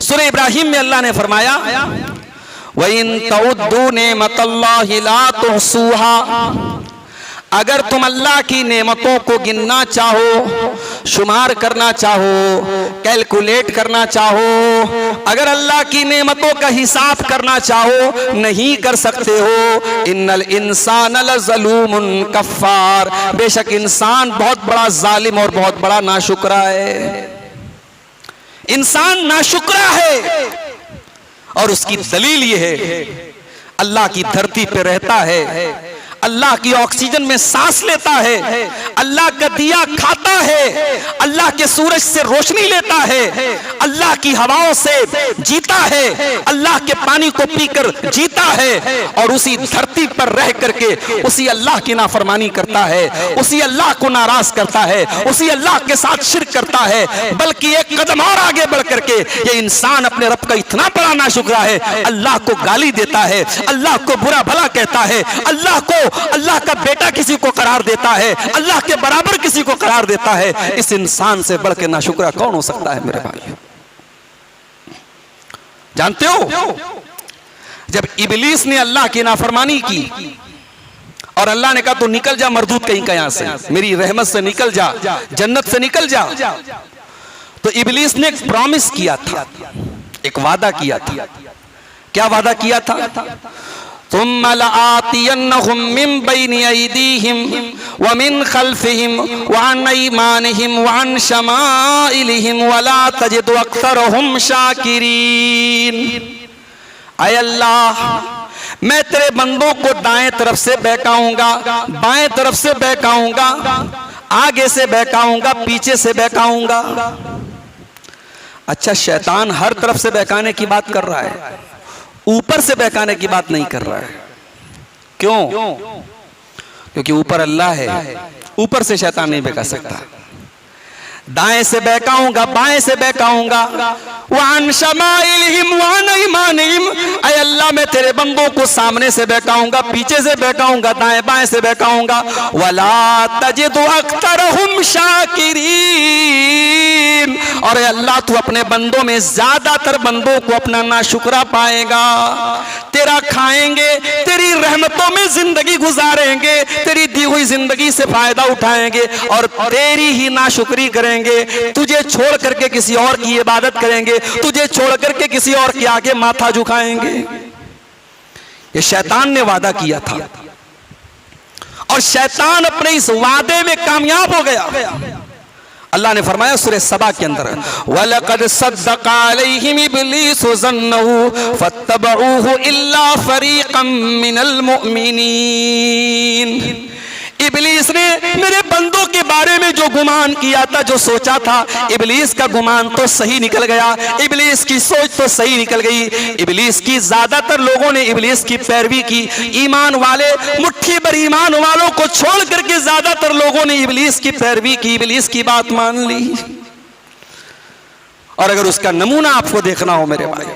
सूरह इब्राहिम में अल्लाह ने फरमाया वइन तउद्दू नेमतल्लाहि ला तुहसूहा, अगर तुम अल्लाह की नेमतों को गिनना चाहो, शुमार करना चाहो, कैलकुलेट करना चाहो, अगर अल्लाह की नेमतों का हिसाब करना चाहो, नहीं कर सकते हो। इन्नल इंसान लज़लूमुन कफ़्फ़ार, बेशक इंसान बहुत बड़ा जालिम और बहुत बड़ा नाशुक्रा है। इंसान नाशुक्रा है और उसकी दलील ये है, अल्लाह की धरती पे रहता है, अल्लाह की ऑक्सीजन में सांस लेता है, अल्लाह का दिया खाता है, अल्लाह के सूरज से रोशनी लेता है, अल्लाह की हवाओं से जीता है, अल्लाह के पानी को पीकर जीता है और उसी धरती पर रह करके उसी अल्लाह की नाफरमानी करता है, उसी अल्लाह को नाराज करता है, उसी अल्लाह के साथ शिर्क करता है। बल्कि एक कदम और आगे बढ़ करके ये इंसान अपने रब का इतना बड़ा नाशुक्रा है, अल्लाह को गाली देता है, अल्लाह को बुरा भला कहता है, अल्लाह का बेटा किसी को करार देता है, अल्लाह के बराबर किसी को करार देता है। इस इंसान से बढ़ के नाशुक्रा कौन हो सकता है मेरे भाइयों? जानते हो, जब इबलीस ने अल्लाह की नाफरमानी की और अल्लाह ने कहा तो निकल जा मरदूद कहीं का, यहां से मेरी रहमत से निकल जा, जन्नत से निकल जा, तो इबलीस ने एक प्रॉमिस किया था, एक वादा किया था। क्या वादा किया था? तुम्मा लआतियन्नहुम मिन बैनि अयदीहिम व मिन खल्फिहिम व अन अयमानिहिम व अन शमाइलिहिम व ला तजिदु अक्सरहुम शाकिरीन। ऐ अल्लाह, मैं तेरे बंदों को दाएं तरफ से बहकाऊंगा, बाएं तरफ से बहकाऊंगा, आगे से बहकाऊंगा, पीछे से बहकाऊंगा। अच्छा, शैतान हर तरफ से बहकाने की बात कर रहा है, ऊपर से बहकाने की बात नहीं कर रहा है। क्यों? क्योंकि ऊपर अल्लाह है, ऊपर से शैतान नहीं बहका सकता। दाएं से बहकाऊंगा, बाएं से बहकाऊंगा, वान शमाइलिहिम वान ईमानिहिम, ऐ अल्लाह मैं तेरे बंदों को सामने से बहकाऊंगा, पीछे से बहकाऊंगा, दाएं बाएं से बहकाऊंगा। वला तजिदु अक्सरहुम शाकिरीन, और अल्लाह तू अपने बंदों में ज्यादातर बंदों को अपना नाशुक्रा पाएगा। तेरा खाएंगे, तेरी रहमतों में जिंदगी गुजारेंगे, तेरी दी हुई जिंदगी से फायदा उठाएंगे और तेरी ही नाशुक्री करेंगे। तुझे छोड़ करके किसी और की इबादत करेंगे, तुझे छोड़ करके किसी और के आगे माथा झुकाएंगे। ये शैतान ने वादा किया था और शैतान अपने इस वादे में कामयाब हो गया। अल्लाह ने फरमाया सूरह सबा के अंदर, वलक़द सद्दक़ अलैहिम इब्लीसु ज़न्नहु फत्तबऊहु इल्ला फ़रीक़म मिनल मुअमिनीन। इबलीस ने मेरे बंदों के बारे में जो गुमान किया था, जो सोचा था, इबलीस का गुमान तो सही निकल गया, इबलीस की सोच तो सही निकल गई। इबलीस की ज्यादातर लोगों ने इबलीस की पैरवी की, ईमान वाले मुट्ठी भर ईमान वालों को छोड़ करके ज्यादातर लोगों ने इबलीस की पैरवी की, इबलीस की बात मान ली। और अगर उसका नमूना आपको देखना हो मेरे भाई,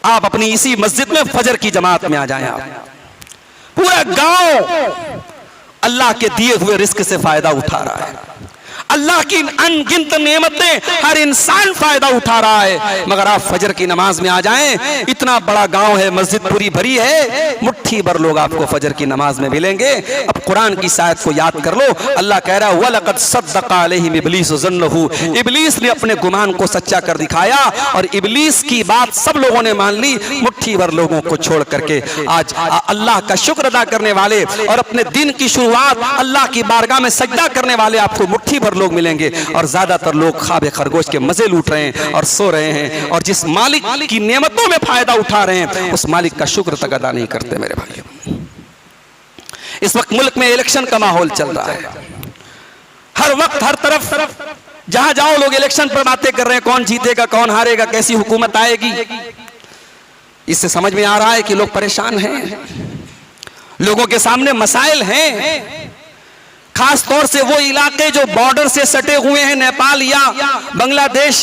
आप अपनी इसी मस्जिद में फजर की जमात में आ जाएं। आप पूरा गांव अल्लाह के दिए हुए रिस्क से फायदा उठा रहा है, अल्लाह की अनगिनत नेमतें हर इंसान फायदा उठा रहा है, मगर आप फजर की नमाज में आ जाएं, इतना बड़ा गांव है, मस्जिद पूरी भरी है, मुट्ठी भर लोग आपको फजर की नमाज में मिलेंगे। अब कुरान की आयत को याद कर लो, अल्लाह कह रहा है वलक़द सद्दक़ अलैहिम इब्लीसु ज़न्नहु, इबलीस ने अपने गुमान को सच्चा कर दिखाया और इबलीस की बात सब लोगों ने मान ली। मुट्ठी भर लोगों को छोड़ करके आज अल्लाह का शुक्र अदा करने वाले और अपने दिन की शुरुआत अल्लाह की बारगाह में सजदा करने वाले आपको मुट्ठी भर लोग मिलेंगे और ज्यादातर लोग ख्वाब खरगोश के मजे लूट रहे हैं और सो रहे हैं और जिस मालिक की नेमतों में फायदा उठा रहे हैं उस मालिक का शुक्र तक अदा नहीं करते मेरे भाइयों। इस वक्त मुल्क में इलेक्शन का माहौल चल रहा है, हर वक्त हर तरफ जहां जाओ लोग इलेक्शन पर बातें कर रहे हैं, कौन जीतेगा, कौन हारेगा, कैसी हुकूमत आएगी। इससे समझ में आ रहा है कि लोग परेशान हैं, लोगों के सामने मसाइल हैं, खास तौर से वो इलाके जो बॉर्डर से सटे हुए हैं, नेपाल या बांग्लादेश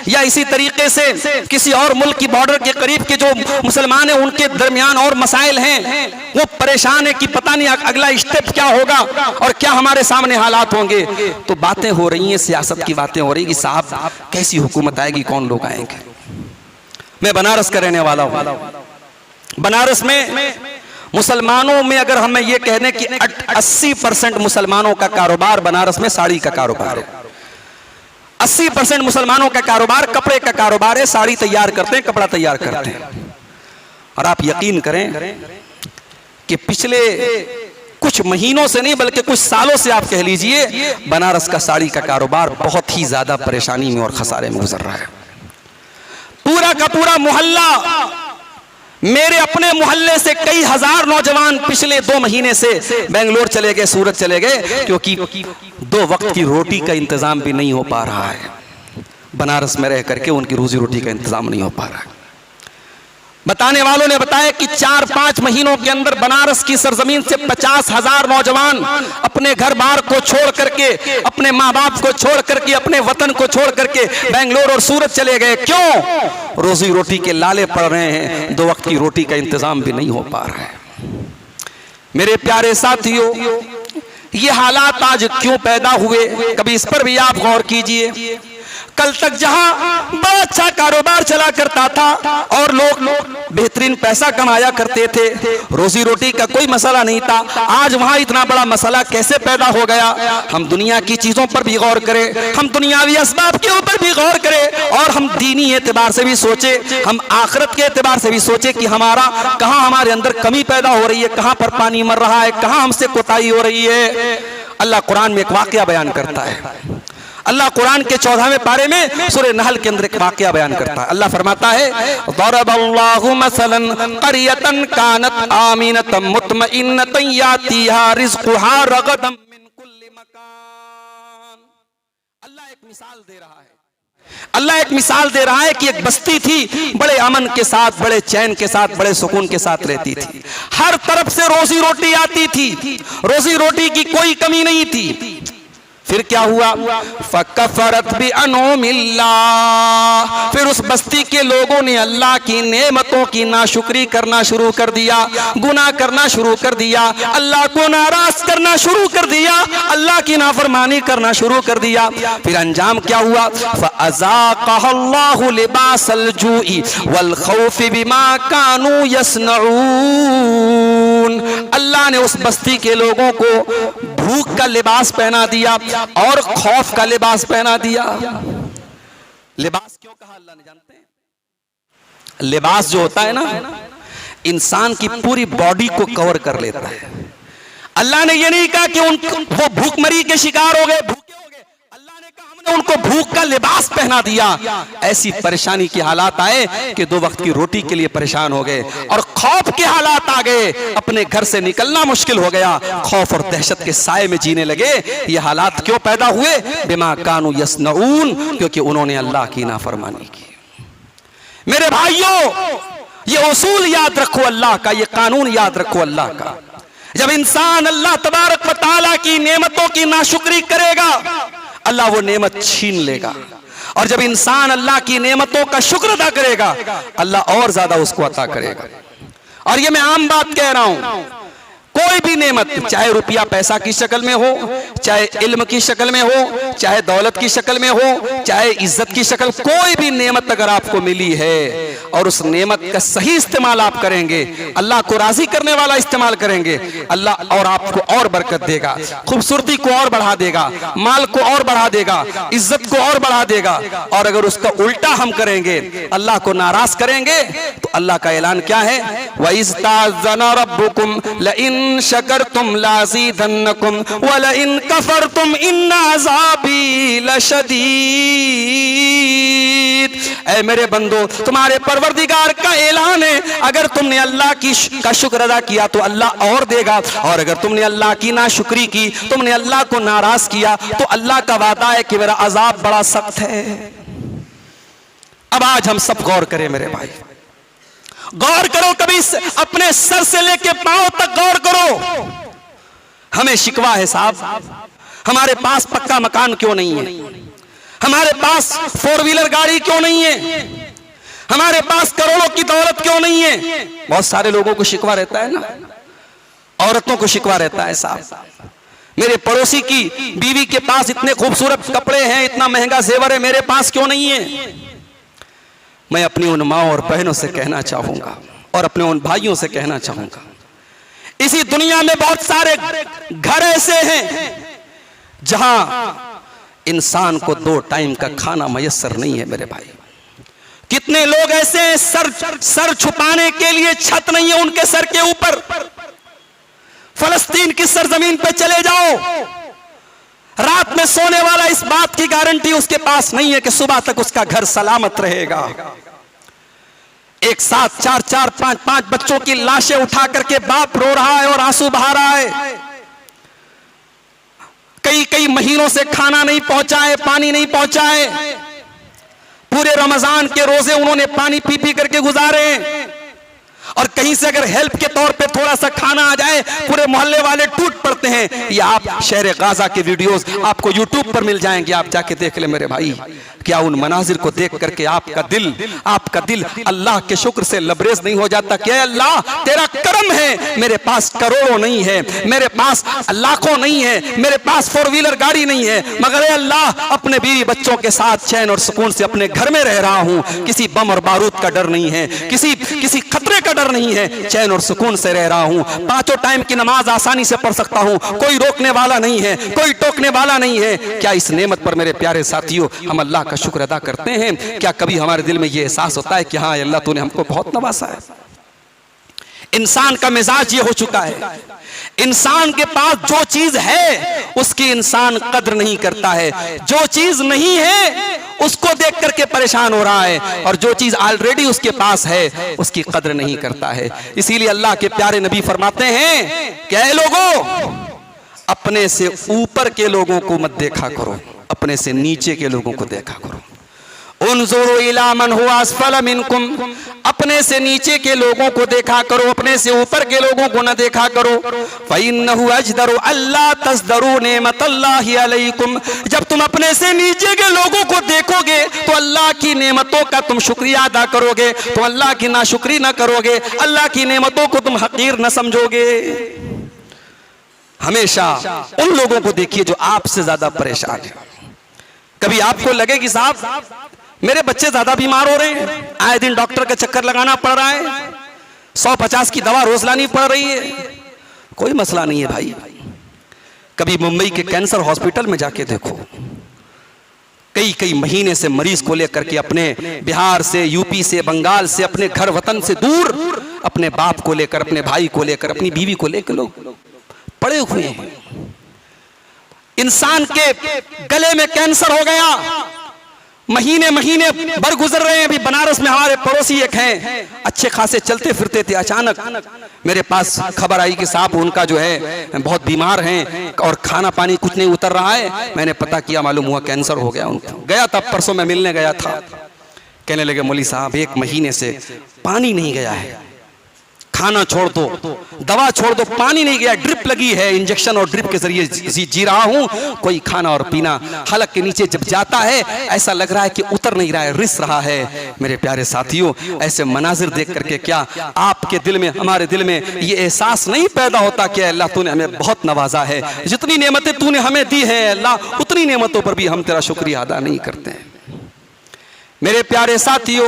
या इसी तरीके से किसी और मुल्क की बॉर्डर के करीब के जो मुसलमान हैं उनके दरमियान और मसाइल हैं। वो परेशान है कि पता नहीं अगला स्टेप क्या होगा और क्या हमारे सामने हालात होंगे। तो बातें हो रही हैं, सियासत की बातें हो रही कि साहब कैसी हुकूमत आएगी, कौन लोग आएंगे। मैं बनारस का रहने वाला हूं। बनारस में मुसलमानों में अगर हमें यह कह दें कि 80% मुसलमानों का कारोबार बनारस में साड़ी का कारोबार है। 80% मुसलमानों का कारोबार कपड़े का कारोबार है। साड़ी तैयार करते हैं, कपड़ा तैयार करते हैं। और आप यकीन करें कि पिछले कुछ महीनों से नहीं बल्कि कुछ सालों से आप कह लीजिए बनारस का साड़ी का कारोबार बहुत ही ज्यादा परेशानी में और खसारे में गुजर रहा है। पूरा का पूरा मोहल्ला, मेरे अपने मोहल्ले से कई हजार नौजवान पिछले 2 महीने से बेंगलोर चले गए, सूरत चले गए, क्योंकि 2 वक्त की रोटी का इंतजाम भी नहीं हो पा रहा है। बनारस में रह करके उनकी रोजी रोटी का इंतजाम नहीं हो पा रहा है। बताने वालों ने बताया कि 4-5 महीनों के अंदर बनारस की सरजमीन से 50,000 नौजवान अपने घर बार को छोड़ करके, अपने माँ बाप को छोड़ करके, अपने वतन को छोड़ करके बेंगलोर और सूरत चले गए। क्यों? रोजी रोटी के लाले पड़ रहे हैं, 2 वक्त की रोटी का इंतजाम भी नहीं हो पा रहा है। मेरे प्यारे साथियों, ये हालात आज क्यों पैदा हुए, कभी इस पर भी आप गौर कीजिए। कल तक जहां बड़ा अच्छा कारोबार चला करता था और लोग बेहतरीन पैसा कमाया करते थे, रोजी रोटी का कोई मसला नहीं था, आज वहां इतना बड़ा मसला कैसे पैदा हो गया? हम दुनिया की चीजों पर भी गौर करें, हम दुनियावी असबाब के ऊपर भी गौर करें और हम दीनी एतबार से भी सोचे, हम आखिरत के एतबार से भी सोचे कि कहां हमारे अंदर कमी पैदा हो रही है, कहां पर पानी मर रहा है, कहां हमसे कोताही हो रही है। अल्लाह कुरान में एक वाकया बयान करता है। अल्लाह कुरान के 14वें पारे में सूरह नहल के अंदर एक वाकया बयान करता है। अल्लाह फरमाता है, दरबल्लाहु मसलन क़रियतन कानत आमिनतम मुतमइन्नतन यातिहा रिज़्क़ुहा रगदम मिन कुल्लि मकान। अल्लाह एक मिसाल दे रहा है। अल्लाह एक मिसाल दे रहा है कि एक बस्ती थी, बड़े अमन के साथ, बड़े चैन के साथ, बड़े सुकून के साथ रहती थी। हर तरफ से रोजी रोटी आती थी, रोजी रोटी की कोई कमी नहीं थी। फिर क्या हुआ? फकफरत भी अनोमिल्लाह, फिर उस बस्ती के लोगों ने अल्लाह की नेमतों की नाशुक्री करना शुरू कर दिया, गुनाह करना शुरू कर दिया, अल्लाह को नाराज करना शुरू कर दिया, अल्लाह की नाफरमानी करना शुरू कर दिया। फिर अंजाम क्या हुआ? फ़अज़ाक़हल्लाहु लिबासल जूई वल खौफ़ि बिमा कानू यस्नऊन। अल्लाह ने उस बस्ती के लोगों को भूख का लिबास पहना दिया और खौफ का लिबास पहना दिया। लिबास क्यों कहा अल्लाह ने जानते हैं? लिबास जो होता है ना, इंसान की पूरी बॉडी को कवर कर लेता है। अल्लाह ने ये नहीं कहा कि वो भूखमरी के शिकार हो गए, भूखे हो गए। अल्लाह ने कहा हमने उनको भूख का लिबास पहना दिया। ऐसी परेशानी के हालात आए कि 2 वक्त की रोटी के लिए परेशान हो गए और खौफ के हालात आ गए, अपने घर से निकलना मुश्किल हो गया, खौफ और दहशत के साए में जीने लगे। ये हालात क्यों पैदा हुए? बिमा कानू यस्नऊन, क्योंकि उन्होंने अल्लाह की नाफरमानी की। मेरे भाइयों, ये उसूल याद रखो अल्लाह का, ये कानून याद रखो अल्लाह का। जब इंसान अल्लाह तबारक व तआला की नेमतों की नाशुक्री करेगा, अल्लाह वो नेमत छीन लेगा, और जब इंसान अल्लाह की नेमतों का शुक्र अदा करेगा, अल्लाह और ज्यादा उसको अता करेगा। और ये मैं आम बात कह रहा हूं, कोई भी नेमत, चाहे रुपया पैसा की शक्ल में हो, चाहे इल्म की शक्ल में हो, चाहे दौलत की शक्ल में हो, चाहे इज्जत की शक्ल, कोई भी नेमत अगर आपको मिली है और उस नेमत का सही इस्तेमाल आप करेंगे, अल्लाह को राजी करने वाला इस्तेमाल करेंगे, अल्लाह और आपको और बरकत देगा, खूबसूरती को और बढ़ा देगा, माल को और बढ़ा देगा, इज्जत को और बढ़ा देगा। और अगर उसका उल्टा हम करेंगे, अल्लाह को नाराज करेंगे, तो अल्लाह का ऐलान क्या है? वइज़्ताज़ना रब्बुकुम लइन शकरतुम लाज़ीदन्नकुम वलइन कफरतुम इन्न अज़ाबी लशदीद। ऐ मेरे बंदो, तुम्हारे परवरदिगार का ऐलान है, अगर तुमने अल्लाह का शुक्र अदा किया तो अल्लाह और देगा, और अगर तुमने अल्लाह की नाशुक्री की, तुमने अल्लाह को नाराज किया, तो अल्लाह का वादा है कि मेरा अजाब बड़ा सख्त है। अब आज हम सब गौर करें मेरे भाई, गौर करो, कभी अपने सर से लेके पांव तक गौर करो। हमें शिकवा है साहब, हमारे पास पक्का मकान क्यों नहीं है, हमारे पास 4 व्हीलर गाड़ी क्यों नहीं है, हमारे पास करोड़ों की दौलत क्यों नहीं है? बहुत सारे लोगों को शिकवा रहता है ना, औरतों को शिकवा रहता है साहब, मेरे पड़ोसी की बीवी के पास इतने खूबसूरत कपड़े हैं, इतना महंगा जेवर है, मेरे पास क्यों नहीं है? मैं अपनी उन माँ और बहनों से कहना चाहूंगा और अपने उन भाइयों से कहना चाहूंगा, इसी दुनिया में बहुत सारे घर ऐसे हैं जहां इंसान को 2 टाइम का खाना मयस्सर नहीं है मेरे भाई। कितने लोग ऐसे हैं सर छुपाने के लिए छत नहीं है उनके सर के ऊपर। फलस्तीन की सरजमीन पे चले जाओ, रात में सोने वाला इस बात की गारंटी उसके पास नहीं है कि सुबह तक उसका घर सलामत रहेगा। एक साथ 4-4, 5-5 बच्चों की लाशें उठा करके बाप रो रहा है और आंसू बहा रहा है। कई महीनों से खाना नहीं पहुंचा है, पानी नहीं पहुंचा है। पूरे रमजान के रोजे उन्होंने पानी पी पी करके गुजारे हैं। और कहीं से अगर हेल्प के तौर पे थोड़ा सा खाना आ जाए पूरे मोहल्ले वाले टूट पड़ते हैं। ये आप शहर गाजा के वीडियोस आपको यूट्यूब पर मिल जाएंगे, आप जाके देख ले मेरे भाई। क्या उन मनाजिर को देख करके आपका दिल अल्लाह के शुक्र से लबरेज नहीं हो जाता कि अल्लाह तेरा करम है, मेरे पास करोड़ों नहीं है, मेरे पास लाखों नहीं है, मेरे पास 4 व्हीलर गाड़ी नहीं है, मगर अल्लाह अपने बीवी बच्चों के साथ चैन और सुकून से अपने घर में रह रहा हूं। किसी बम और बारूद का डर नहीं है, किसी खतरे का डर नहीं है, चैन और सुकून से रह रहा हूं। 5 टाइम की नमाज आसानी से पढ़ सकता हूं, कोई रोकने वाला नहीं है, कोई टोकने वाला नहीं है। क्या इस नेमत पर मेरे प्यारे साथियों हम अल्लाह का शुक्र अदा करते हैं? क्या कभी हमारे दिल में यह एहसास होता है कि हाँ अल्लाह तूने हमको बहुत नवाजा है? इंसान का मिजाज ये हो चुका है, इंसान के पास जो चीज है उसकी इंसान कद्र नहीं करता है, जो चीज नहीं है उसको देख करके परेशान हो रहा है, और जो चीज ऑलरेडी उसके पास है उसकी कद्र नहीं करता है। इसीलिए अल्लाह के प्यारे नबी फरमाते हैं कि ऐ लोगों, अपने से ऊपर के लोगों को मत देखा करो, अपने से नीचे के लोगों को देखा करो। उन्जुरु इला मन हुवा अस्फल मिनकुम, अपने से नीचे के लोगों को देखा करो, अपने से ऊपर के लोगों को न देखा करो। फइन्नहु अजदरु अल्ला तस्दरु नेमतल्लाहि अलैकुम, जब तुम अपने से नीचे के लोगों को देखोगे तो अल्लाह की नेमतों का तुम शुक्रिया अदा करोगे, तो अल्लाह की नाशुक्री न करोगे, अल्लाह की नेमतों को तुम हकीर न समझोगे। हमेशा उन लोगों को देखिए जो आपसे ज्यादा परेशान है। कभी आपको लगे कि साहब मेरे बच्चे ज्यादा बीमार हो रहे हैं, आए दिन डॉक्टर का चक्कर लगाना पड़ रहा है, 150 की दवा रोज लानी पड़ रही है, कोई मसला नहीं है भाई। कभी मुंबई के कैंसर हॉस्पिटल में जाके देखो, कई महीने से मरीज को लेकर के अपने बिहार से, यूपी से, बंगाल से, अपने घर वतन से दूर अपने बाप को लेकर, अपने भाई को लेकर, अपनी बीवी को लेकर लोग पड़े हुए हैं। इंसान के गले में कैंसर हो गया, महीने भर गुजर रहे हैं। अभी बनारस में हमारे पड़ोसी एक हैं, अच्छे खासे चलते फिरते थे, अचानक मेरे पास खबर आई कि साहब उनका जो है बहुत बीमार हैं और खाना पानी कुछ नहीं उतर रहा है। मैंने पता किया, मालूम हुआ कैंसर हो गया उनको। गया था परसों, मैं मिलने गया था, कहने लगे मौली साहब 1 महीने से पानी नहीं गया है, खाना छोड़ दो, दवा छोड़ दो, पानी नहीं गया, ड्रिप लगी है, इंजेक्शन और ड्रिप के जरिए जी रहा हूं, कोई खाना और पीना हलक के नीचे जब जाता है ऐसा लग रहा है कि उतर नहीं रहा है, रिस रहा है। मेरे प्यारे साथियों, ऐसे मनाजिर देख करके क्या आपके दिल में, हमारे दिल में ये एहसास नहीं पैदा होता कि अल्लाह तूने हमें बहुत नवाजा है, जितनी नेमतें तूने हमें दी है अल्लाह, उतनी नेमतों पर भी हम तेरा शुक्रिया अदा नहीं करते हैं। मेरे प्यारे साथियों,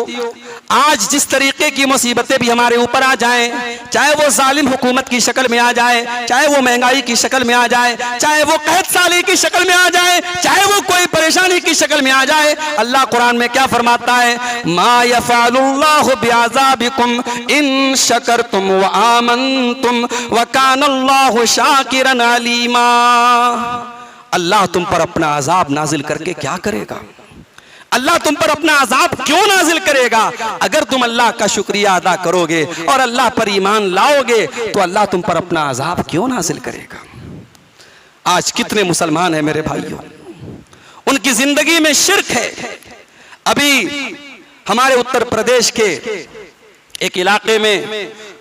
आज जिस तरीके की मुसीबतें भी हमारे ऊपर आ जाएं, चाहे वो जालिम हुकूमत की शक्ल में आ जाए, चाहे वो महंगाई की शक्ल में आ जाए, चाहे वो कहत साली की शक्ल में आ जाए, चाहे वो कोई परेशानी की शक्ल में आ जाए, अल्लाह कुरान में क्या फरमाता है? मा यफ़अलुल्लाहु बिअज़ाबिकुम इन शकरतुम व आमनतुम व कानल्लाहु शाकिरन अलीमा। अल्लाह तुम पर अपना अजाब नाजिल करके क्या करेगा? अल्लाह तुम पर अपना अजाब क्यों नाजिल करेगा? अगर तुम अल्लाह का शुक्रिया अदा करोगे और अल्लाह पर ईमान लाओगे तो अल्लाह तुम पर अपना अजाब क्यों नाजिल करेगा? आज कितने मुसलमान हैं मेरे भाइयों, उनकी जिंदगी में शिर्क है। अभी हमारे उत्तर प्रदेश के एक इलाके में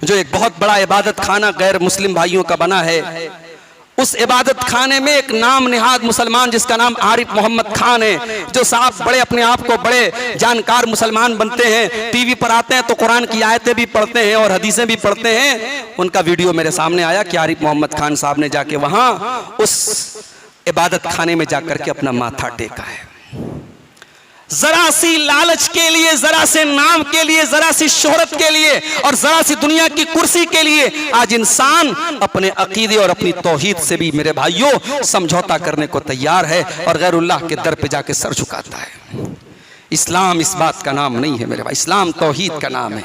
जो एक बहुत बड़ा इबादत खाना गैर मुस्लिम भाइयों का बना है, उस इबादत खाने में एक नाम निहाद मुसलमान जिसका नाम आरिफ मोहम्मद खान है, जो साहब बड़े अपने आप को बड़े जानकार मुसलमान बनते हैं, टीवी पर आते हैं तो कुरान की आयतें भी पढ़ते हैं और हदीसें भी पढ़ते हैं। उनका वीडियो मेरे सामने आया कि आरिफ मोहम्मद खान साहब ने जाके वहां उस इबादत खाने में जाकर के अपना माथा टेका है। जरा सी लालच के लिए, जरा से नाम के लिए, जरा सी शोहरत के लिए और जरा सी दुनिया की कुर्सी के लिए आज इंसान अपने अकीदे और अपनी तौहीद से भी मेरे भाइयों समझौता करने को तैयार है और गैरुल्लाह के दर पे जाके सर झुकाता है। इस्लाम इस बात का नाम नहीं है मेरे भाई, इस्लाम तौहीद का नाम है।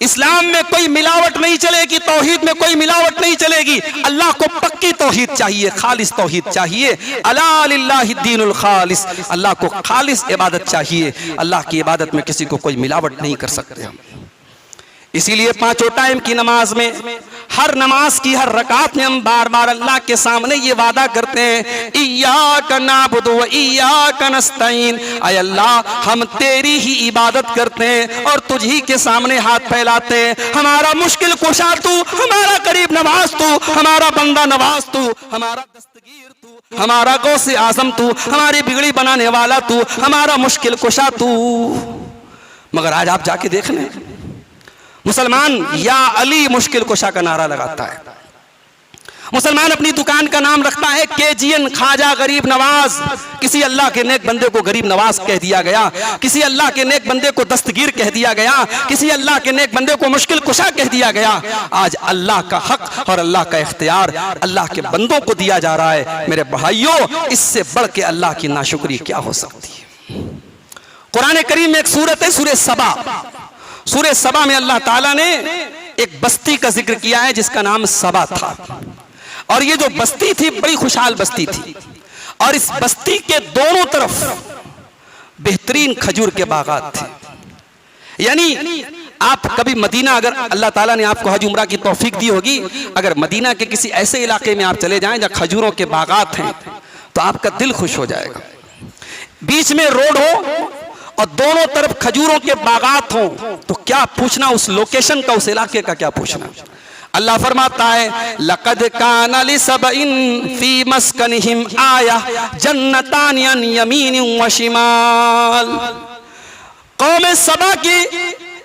इस्लाम में कोई मिलावट नहीं चलेगी, तौहीद में कोई मिलावट नहीं चलेगी। अल्लाह को पक्की तौहीद चाहिए, खालिस तौहीद चाहिए। अला लिल्लाहि दीनुल खालिस, अल्लाह को खालिस इबादत चाहिए। अल्लाह की इबादत में किसी को कोई मिलावट नहीं कर सकते हम। इसीलिए पांचों टाइम की नमाज में, हर नमाज की हर रकात में हम बार बार अल्लाह के सामने ये वादा करते हैं, इय्याका नअबुदु व इय्याका नस्तईन, ऐ अल्लाह हम तेरी ही इबादत करते हैं और तुझ ही के सामने हाथ फैलाते हैं। हमारा मुश्किल कुशा तू, हमारा करीब नवाज तू, हमारा बंदा नवाज तू, हमारा दस्तगीर तू, हमारा गौसे आजम तू, हमारी बिगड़ी बनाने वाला तू, हमारा मुश्किल कुशा तू। मगर आज आप जाके देख लें, मुसलमान या अली मुश्किल कुशा का नारा लगाता है। मुसलमान अपनी दुकान का नाम रखता है KGN ख्वाजा गरीब नवाज। किसी अल्लाह के नेक बंदे को गरीब नवाज कह दिया गया, किसी अल्लाह के नेक बंदे को दस्तगीर कह दिया गया, किसी अल्लाह के नेक बंदे को मुश्किल कुशा कह दिया गया। आज अल्लाह का हक और अल्लाह का इख्तियार अल्लाह के बंदों को दिया जा रहा है। मेरे भाइयों, इससे बढ़ के अल्लाह की नाशुक्री क्या हो सकती है। कुरान करीम में एक सूरत है सूरह सबा। सूरह सबा में अल्लाह ताला ने एक बस्ती का जिक्र किया है जिसका नाम सबा था। और ये जो बस्ती थी बड़ी खुशहाल बस्ती थी और इस बस्ती के दोनों तरफ बेहतरीन खजूर के बागात थे। यानी आप कभी मदीना, अगर अल्लाह ताला ने आपको हज उम्रा की तौफीक दी होगी, अगर मदीना के किसी ऐसे इलाके में आप चले जाएं जहां खजूरों के बागात हैं तो आपका दिल खुश हो जाएगा। बीच में रोड हो और दोनों तरफ खजूरों के बागात हों तो क्या पूछना उस लोकेशन का, उस इलाके का क्या पूछना। अल्लाह फरमाता है, लक़द काना लिसबइन फी मस्कनिहिम आया जन्नतान अन यमीन व शिमाल। कौम सबा की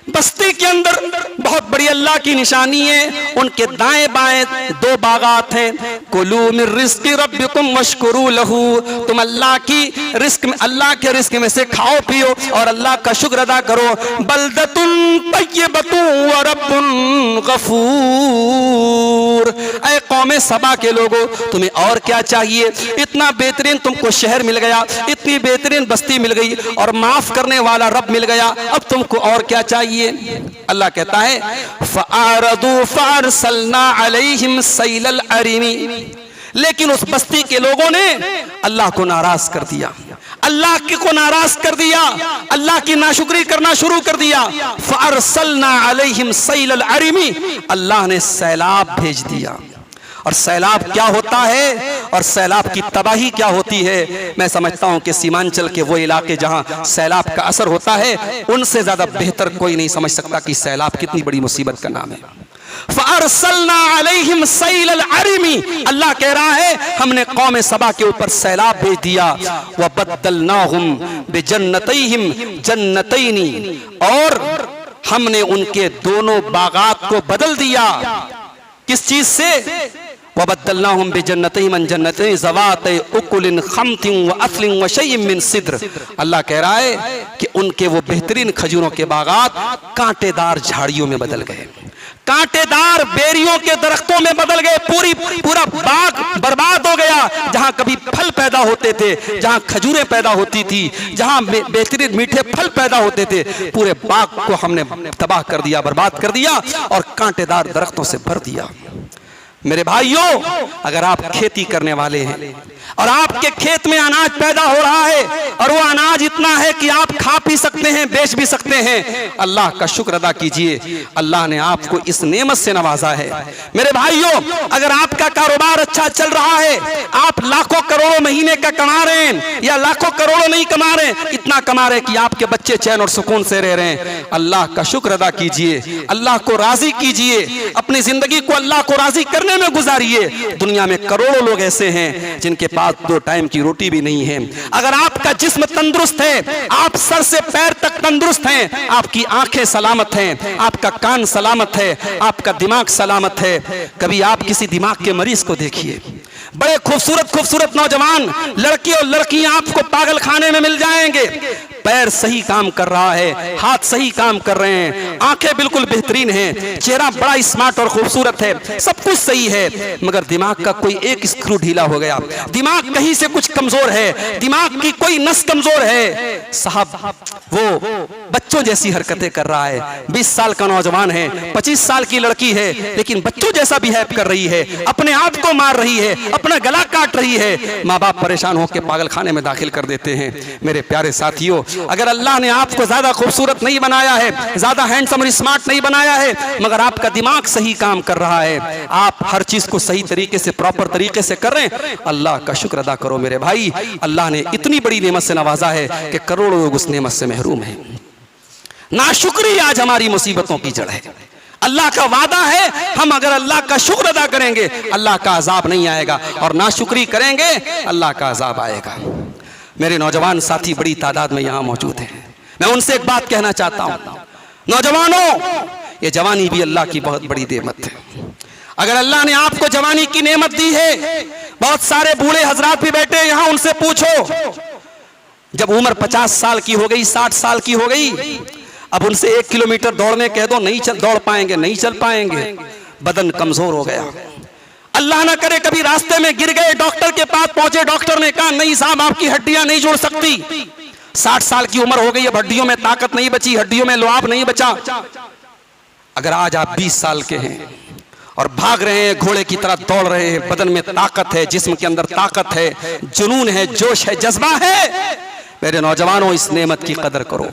बस्ती के अंदर बहुत बड़ी अल्लाह की निशानी है। उनके दाएं बाएं दो बागात हैं। कुलू मिन रिज़्क़ि रब्बिकुम वश्कुरू लहू, तुम अल्लाह की रिस्क में, अल्लाह के रिस्क में से खाओ पियो और अल्लाह का शुक्र अदा करो। बल्दतुन तय्यबतुन व रब्बुन गफूर। ऐ कौमे सबा के लोगों, तुम्हें और क्या चाहिए। इतना बेहतरीन तुमको शहर मिल गया, इतनी बेहतरीन बस्ती मिल गई और माफ करने वाला रब मिल गया, अब तुमको और क्या चाहिए। अल्लाह कहता है, फ़अरदू फ़अरसलना अलैहिम सैलल अरीमी। लेकिन उस बस्ती के लोगों ने अल्लाह को नाराज कर दिया, अल्लाह को नाराज कर दिया, अल्लाह की नाशुक्री करना शुरू कर दिया। फ़अरसलना अलैहिम सैलल अरीमी, अल्लाह ने सैलाब भेज दिया। और सैलाब क्या होता है और सैलाब की तबाही क्या होती है, मैं समझता हूं कि सीमांचल के वो इलाके जहां सैलाब का असर होता है उनसे ज्यादा बेहतर कोई नहीं समझ सकता कि सैलाब कितनी बड़ी मुसीबत का नाम है। फ़अरसलना अलैहिम सैलल अरीमी, अल्लाह कह रहा है हमने कौम सबा के ऊपर सैलाब भेज दिया। व बद्दलनाहुम बिजन्नतैहिम जन्नतैनी, और हमने उनके दोनों बागात को बदल दिया। किस चीज से? वबद्दलनाहुम बिजन्नतैहिम जन्नतैन ज़वातै उकुलिन खम्तिन व असलिन व शैइन मिन सिद्र। अल्लाह कह रहा है कि उनके वो बेहतरीन खजूरों के बागात कांटेदार झाड़ियों में बदल गए, कांटेदार बेरियों के दरख्तों में बदल गए। पूरा बाग बर्बाद हो गया। जहां कभी फल पैदा होते थे, जहां खजूरें पैदा होती थी, जहां बेहतरीन मीठे फल पैदा होते थे, पूरे बाग को हमने तबाह कर दिया, बर्बाद कर दिया और कांटेदार दरख्तों से भर दिया। मेरे भाइयों, अगर आप खेती करने वाले हैं और आपके खेत में अनाज पैदा हो रहा है और वो अनाज इतना है कि आप खा पी सकते हैं, बेच भी सकते हैं, अल्लाह का शुक्र अदा कीजिए। अल्लाह ने आपको इस नेमत से नवाजा है। मेरे भाइयों, अगर आपका कारोबार अच्छा चल रहा है, आप लाखों करोड़ों महीने का कमा रहे हैं या लाखों करोड़ों नहीं कमा रहे, इतना कमा रहे कि आपके बच्चे चैन और सुकून से रह रहे हैं, अल्लाह का शुक्र अदा कीजिए, अल्लाह को राजी कीजिए, अपनी जिंदगी को अल्लाह को राजी करने में गुजारिए। दुनिया में करोड़ों लोग ऐसे हैं जिनके पास 2 टाइम की रोटी भी नहीं है। अगर आपका जिस्म तंदुरुस्त है, आप सर से पैर तक तंदुरुस्त हैं, आपकी आंखें सलामत हैं, आपका कान सलामत है, आपका दिमाग सलामत है। कभी आप किसी दिमाग के मरीज को देखिए, बड़े खूबसूरत खूबसूरत नौजवान लड़के और लड़कियां आपको पागल खाने में मिल जाएंगे, पैर सही काम कर रहा है, हाथ सही काम कर रहे हैं, आंखें बिल्कुल बेहतरीन हैं, चेहरा बड़ा स्मार्ट और खूबसूरत है, सब कुछ सही है, मगर दिमाग का कोई एक स्क्रू ढीला हो गया, दिमाग कहीं से कुछ कमजोर है, दिमाग की कोई नस कमजोर है साहब, वो बच्चों जैसी हरकतें कर रहा है। 20 साल का नौजवान है, 25 साल की लड़की है, लेकिन बच्चों जैसा बिहेव कर रही है, अपने आप को मार रही है, अपना गला काट रही है। माँ बाप परेशान होकर पागल खाने में दाखिल कर देते हैं। मेरे प्यारे साथियों, अगर अल्लाह ने आपको ज्यादा खूबसूरत नहीं बनाया है, ज्यादा हैंडसम और स्मार्ट नहीं बनाया है, मगर आपका दिमाग सही काम कर रहा है, आप हर चीज को सही तरीके से, प्रॉपर तरीके से कर रहे हैं, अल्लाह का शुक्र अदा करो मेरे भाई। अल्लाह ने इतनी बड़ी नेमत से नवाजा है कि करोड़ों लोग उस नेमत से महरूम हैं। नाशुक्री आज हमारी मुसीबतों की जड़ है। अल्लाह का वादा है, हम अगर अल्लाह का शुक्र अदा करेंगे अल्लाह का अजाब नहीं आएगा, और नाशुक्री करेंगे अल्लाह का अजाब आएगा। मेरे नौजवान साथी बड़ी तादाद में यहां मौजूद हैं, मैं उनसे एक बात कहना चाहता हूं, नौजवानों, ये जवानी भी अल्लाह की बहुत बड़ी नेमत है। अगर अल्लाह ने आपको जवानी की नेमत दी है, बहुत सारे बूढ़े हजरात भी बैठे हैं यहां, उनसे पूछो, जब उम्र 50 साल की हो गई, 60 साल की हो गई, अब उनसे 1 किलोमीटर दौड़ने कह दो, नहीं दौड़ पाएंगे, नहीं चल पाएंगे, बदन कमजोर हो गया। अल्लाह ना करे कभी रास्ते में गिर गए, डॉक्टर के पास पहुंचे, डॉक्टर ने कहा नहीं साहब आपकी हड्डियां नहीं जुड़ सकती, 60 साल की उम्र हो गई, अब हड्डियों में ताकत नहीं बची, हड्डियों में लुआब नहीं बचा। अगर आज आप 20 साल के हैं और भाग रहे हैं, घोड़े की तरह दौड़ रहे हैं, बदन में ताकत है, जिस्म के अंदर ताकत है, जुनून है, जोश है, जज्बा है, मेरे नौजवानों इस नेमत की कदर करो।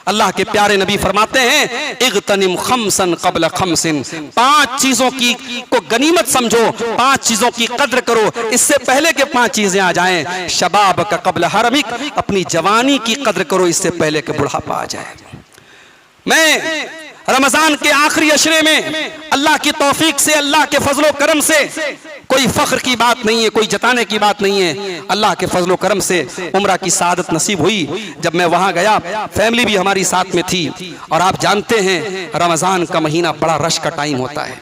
अल्लाह के प्यारे नबी फरमाते हैं, इग़तनिम खम्सन क़ब्ल खम्सिन, 5 चीजों की को गनीमत समझो, 5 चीजों की कद्र करो, इससे पहले के 5 चीजें आ जाएं। शबाब का क़ब्ल हरमिक, अपनी जवानी की कद्र करो इससे पहले के बुढ़ापा आ जाए। मैं रमजान के आखिरी अशरे में अल्लाह की तौफीक से, अल्लाह के फजलो करम से, कोई फख्र की बात नहीं है, कोई जताने की बात नहीं है, अल्लाह के फजलो करम से उम्रा की सादत नसीब हुई। जब मैं वहां गया, फैमिली भी हमारी साथ में थी, और आप जानते हैं रमजान का महीना बड़ा रश का टाइम होता है।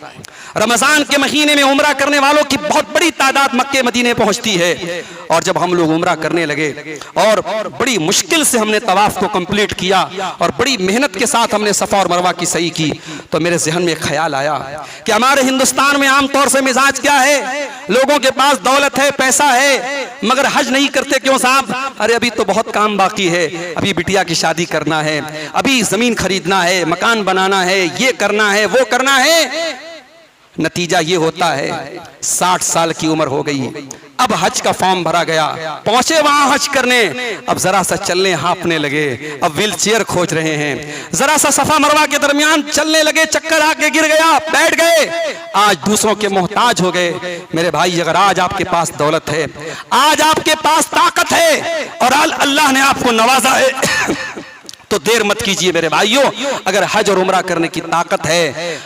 रमजान के महीने में उम्रा करने वालों की बहुत बड़ी तादाद मक्के मदीने पहुंचती है, और जब हम लोग उम्रा करने लगे और बड़ी मुश्किल से हमने तवाफ को कंप्लीट किया और बड़ी मेहनत के साथ हमने सफा और मरवा की सही की, तो मेरे जहन में ख्याल आया कि हमारे हिंदुस्तान में आमतौर से मिजाज क्या है, लोगों के पास दौलत है, पैसा है, मगर हज नहीं करते। क्यों साहब? अरे अभी तो बहुत काम बाकी है, अभी बिटिया की शादी करना है, अभी जमीन खरीदना है, मकान बनाना है, ये करना है, वो करना है। नतीजा ये होता है 60 साल की उम्र हो गई, अब हज का फॉर्म भरा गया, पहुंचे वहां हज करने, अब जरा सा चलने हाँपने लगे, अब व्हील चेयर खोज रहे हैं, जरा सा सफा मरवा के दरमियान चलने लगे, चक्कर आके गिर गया, बैठ गए, आज दूसरों के मोहताज हो गए। मेरे भाई, अगर आज आपके पास दौलत है, आज आपके पास ताकत है और अल्लाह ने आपको नवाजा है तो देर मत कीजिए मेरे भाइयों। अगर हज और उम्रा करने की ताकत है,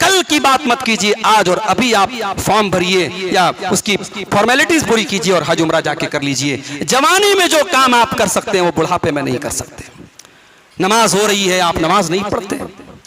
कल की बात मत कीजिए, आज और अभी आप फॉर्म भरिए या उसकी फॉर्मेलिटीज पूरी कीजिए और हज उम्रा जाके कर लीजिए। जवानी में जो काम आप कर सकते हैं वो बुढ़ापे में नहीं कर सकते। नमाज हो रही है, आप नमाज नहीं पढ़ते,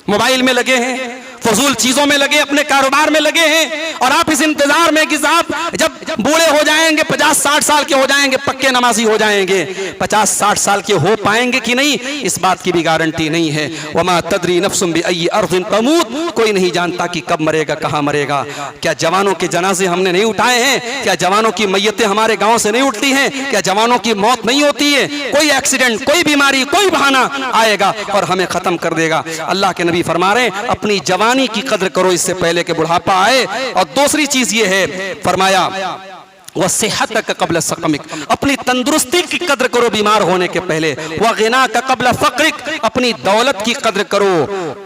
मोबाइल में लगे हैं, फजूल चीजों में लगे, अपने कारोबार में लगे हैं, और आप इस इंतजार में कि साहब जब बूढ़े हो जाएंगे, 50-60 साल के हो जाएंगे, पक्के नमाजी हो जाएंगे। 50-60 साल के हो पाएंगे कि नहीं, इस बात की भी गारंटी नहीं है। वमा तदरी नफ्सुम बिअय्यि अर्दिन तमूत, कोई नहीं जानता कि कब मरेगा, कहाँ मरेगा। क्या जवानों के जनाजे हमने नहीं उठाए हैं? क्या जवानों की मैयतें हमारे गाँव से नहीं उठती हैं? क्या जवानों की मौत नहीं होती है? कोई एक्सीडेंट, कोई बीमारी, कोई बहाना आएगा और हमें खत्म कर देगा। अल्लाह के नबी फरमा रहे हैं, अपनी जवानी की कद्र करो इससे पहले के बुढ़ापा आए। और दूसरी चीज ये है, फरमाया वह सेहत का कबल सकमिक, अपनी तंदुरुस्ती की कद्र करो बीमार होने के पहले। वह गिना का कबल फक्रिक, अपनी दौलत की कद्र करो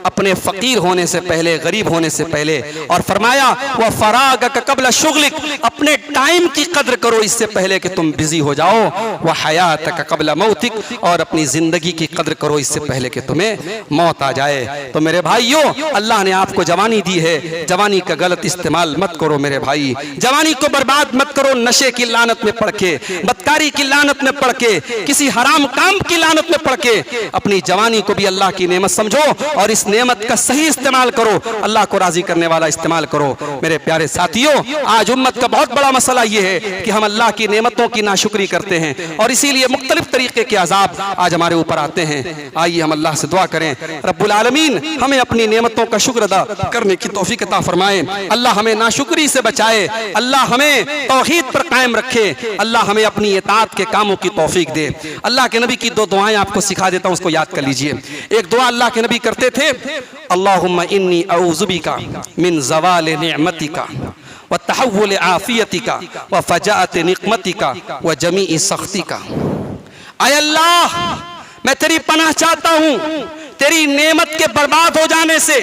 अपने फकीर होने से पहले, गरीब होने से पहले। और फरमाया वह फराग का कबल शुगलिक, अपने टाइम की कद्र करो इससे पहले कि तुम बिजी हो जाओ। वह हयात का कबल मौतिक, और अपनी जिंदगी की कद्र करो इससे पहले कि तुम्हें मौत आ जाए। तो मेरे भाइयों, अल्लाह ने आपको जवानी दी है, जवानी का गलत इस्तेमाल मत करो मेरे भाई, जवानी को बर्बाद मत करो नशे की लानत में पड़ के, बदकारी की लानत में पड़ के, किसी हराम काम की लानत में पड़ के। अपनी जवानी को भी अल्लाह की नेमत समझो और इस नेमत का सही इस्तेमाल करो, अल्लाह को राजी करने वाला इस्तेमाल करो। मेरे प्यारे साथियों, आज उम्मत का बहुत बड़ा मसला ये है कि हम अल्लाह की नेमतों की नाशुक्री करते हैं और इसीलिए मुख्तलिफ तरीके के अजाब आज हमारे ऊपर आते हैं। आइए हम अल्लाह से दुआ करें, रब्बुल आलमीन हमें अपनी नेमतों का शुक्र अदा करने की तौफीक अता फरमाए। अल्लाह हमें नाशुक्री से बचाए, अल्लाह हमें तौहीद पर कायम रखे, अल्लाह हमें अपनी इताअत के कामों की तौफीक दे। अल्लाह के नबी की दो दुआएं आपको सिखा देता हूं, उसको याद कर लीजिए। एक दुआ अल्लाह के नबी करते थे, अल्लाहुम्मा इन्नी अऊज़ु बिका मिन ज़वाल निअमतिका व तहव्वुल आफियतिका व फजाअत निक़मतिका व जमीई सख्तिका। आय अल्लाह, मैं तेरी पनाह चाहता हूं तेरी नेमत के बर्बाद हो जाने से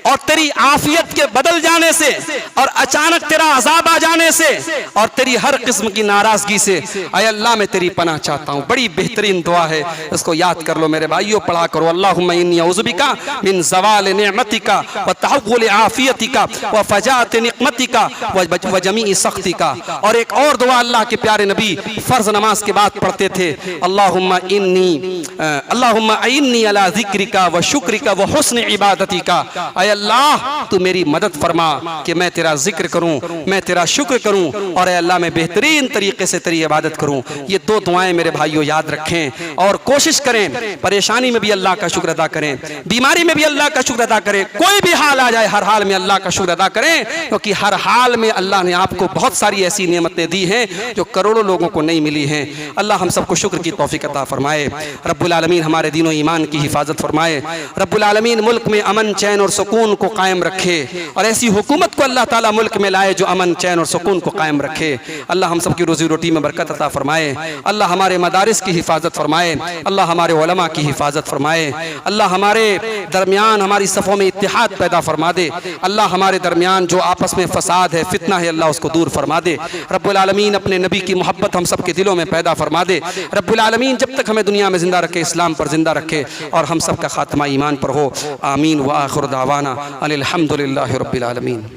और तेरी आफियत के बदल जाने से और अचानक तेरा अजाब आ जाने से और तेरी हर किस्म की नाराजगी से। आय अल्लाह, मैं तेरी पनाह चाहता हूँ। बड़ी बेहतरीन दुआ है, इसको याद कर लो मेरे भाइयों, पढ़ा करो। अल्लाहुम्मा इन्नी अऊज़ु बिका मिन ज़वाल निअमतिका व तहव्वुल आफियतिका व फजाअत निक़मतिका व जमीई सख्तिका। और एक और दुआ अल्लाह के प्यारे नबी फर्ज नमाज के बाद पढ़ते थे, अल्लाहुम्मा इन्नी अला ज़िक्रिका व शुक्रिका व हुस्न इबादतिका। आय अल्लाह, तू मेरी मदद फरमा कि मैं तेरा जिक्र करूं, मैं तेरा शुक्र करूं और आय अल्लाह मैं बेहतरीन तरीके से तेरी इबादत करूं। ये दो दुआएं मेरे भाइयों याद रखें और कोशिश करें, परेशानी में भी अल्लाह का शुक्र अदा करें, बीमारी में भी अल्लाह का शुक्र अदा करें, कोई भी हाल आ जाए हर हाल में अल्लाह का शुक्र अदा करें, क्योंकि हर हाल में अल्लाह ने आपको बहुत सारी ऐसी नेमतें दी हैं जो करोड़ों लोगों को नहीं मिली हैं। अल्लाह हम सबको शुक्र की तौफीक अता फरमाए। रब्बुल आलमीन हमारे दीन और ईमान की हिफाजत फरमाए। रब्बुल आलमीन मुल्क में अमन चैन और सुकून को कायम रखे और ऐसी हुकूमत को अल्लाह ताला मुल्क में लाए जो अमन चैन और सुकून को कायम रखे। अल्लाह हम सबकी रोजी रोटी में बरकत अता फरमाए। अल्लाह हमारे मदारिस की हिफाजत फरमाए। अल्लाह हमारे उलमा की हिफाजत फरमाए। अल्लाह हमारे दरमियान हमारी सफ़ों में इत्तिहाद पैदा फरमा दे। अल्लाह हमारे दरमियान जो आपस में फसाद है, फितना है, अल्लाह उसको दूर फरमा दे। रब्बुल आलमीन अपने नबी की मोहब्बत हम सबके दिलों में पैदा फरमा दे। रब्बुल आलमीन जब तक हमें दुनिया में जिंदा रखे, इस्लाम पर जिंदा रखे और हम सब का खात्मा ईमान पर हो। आमीन व आखिर दावाना अनिल हम्दुलिल्लाहि रब्बिल आलमीन।